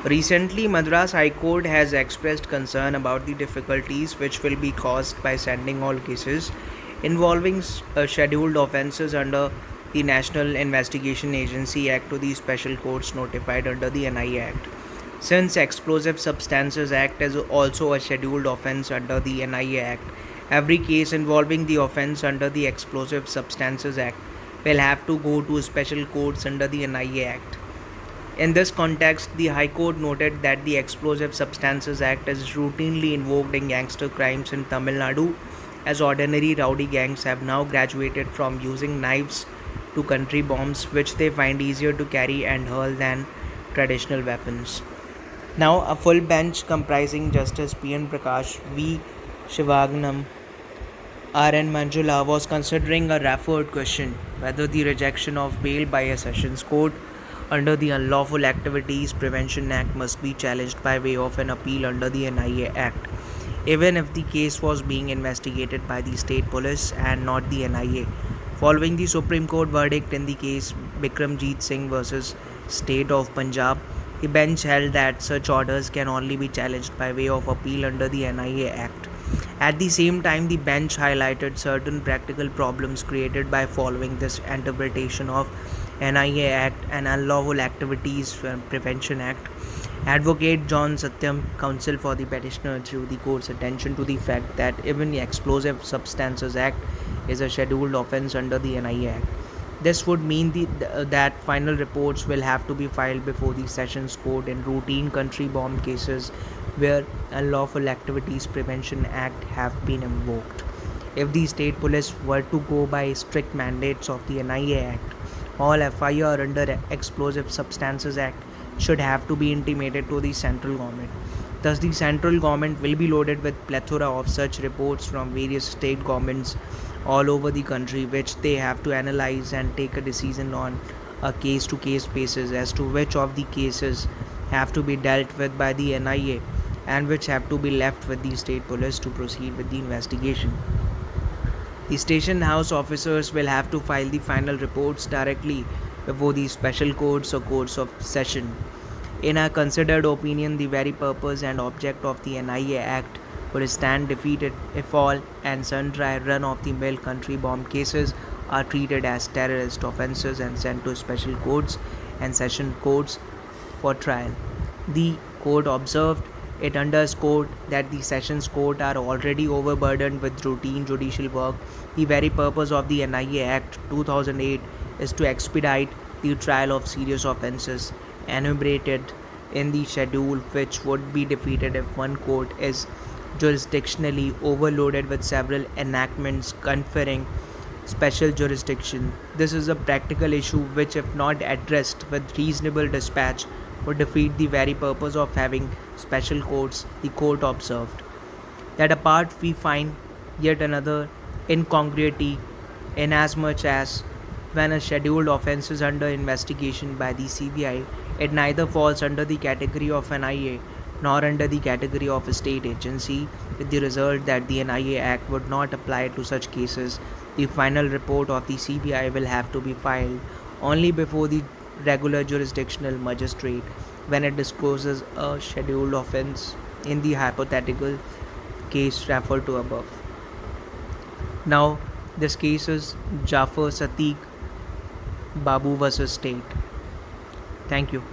Recently, Madras High Court has expressed concern about the difficulties which will be caused by sending all cases involving scheduled offences under the National Investigation Agency Act to the special courts notified under the NIA Act. Since Explosive Substances Act is also a scheduled offence under the NIA Act, every case involving the offence under the Explosive Substances Act will have to go to special courts under the NIA Act. In this context, the High Court noted that the Explosive Substances Act is routinely invoked in gangster crimes in Tamil Nadu, as ordinary rowdy gangs have now graduated from using knives to country bombs, which they find easier to carry and hurl than traditional weapons. Now, a full bench comprising Justice P.N. Prakash, V. Shivagnam, R.N. Manjula was considering a referred question whether the rejection of bail by a sessions court under the Unlawful Activities Prevention Act must be challenged by way of an appeal under the NIA Act, even if the case was being investigated by the state police and not the NIA. Following the Supreme Court verdict in the case Bikramjeet Singh versus State of Punjab, the bench held that such orders can only be challenged by way of appeal under the NIA Act. At the same time, the bench highlighted certain practical problems created by following this interpretation of NIA Act and Unlawful Activities Prevention Act. Advocate John Satyam, counsel for the petitioner, drew the court's attention to the fact that even the Explosive Substances Act is a scheduled offence under the NIA Act. This would mean that final reports will have to be filed before the Sessions Court in routine country bomb cases where Unlawful Activities Prevention Act have been invoked. If the state police were to go by strict mandates of the NIA Act, all FIR under Explosive Substances Act should have to be intimated to the central government. Thus, the central government will be loaded with plethora of such reports from various state governments all over the country, which they have to analyze and take a decision on a case to case basis as to which of the cases have to be dealt with by the NIA and which have to be left with the state police to proceed with the investigation. The station house officers will have to file the final reports directly before the special courts or courts of session. In a considered opinion, the very purpose and object of the NIA Act would stand defeated if all and sundry run of the mill country bomb cases are treated as terrorist offences and sent to special courts and session courts for trial. The court observed it underscored that the sessions court are already overburdened with routine judicial work. The very purpose of the NIA Act 2008 is to expedite the trial of serious offences enumerated in the schedule, which would be defeated if one court is jurisdictionally overloaded with several enactments conferring special jurisdiction. This is a practical issue which, if not addressed with reasonable dispatch, would defeat the very purpose of having special courts, the court observed. That apart, we find yet another incongruity inasmuch as when a scheduled offence is under investigation by the CBI, it neither falls under the category of NIA nor under the category of a state agency, with the result that the NIA Act would not apply to such cases. The final report of the CBI will have to be filed only before the regular jurisdictional magistrate when it discloses a scheduled offence in the hypothetical case referred to above. Now, this case is Jafar Sadiq Babu versus State. Thank you.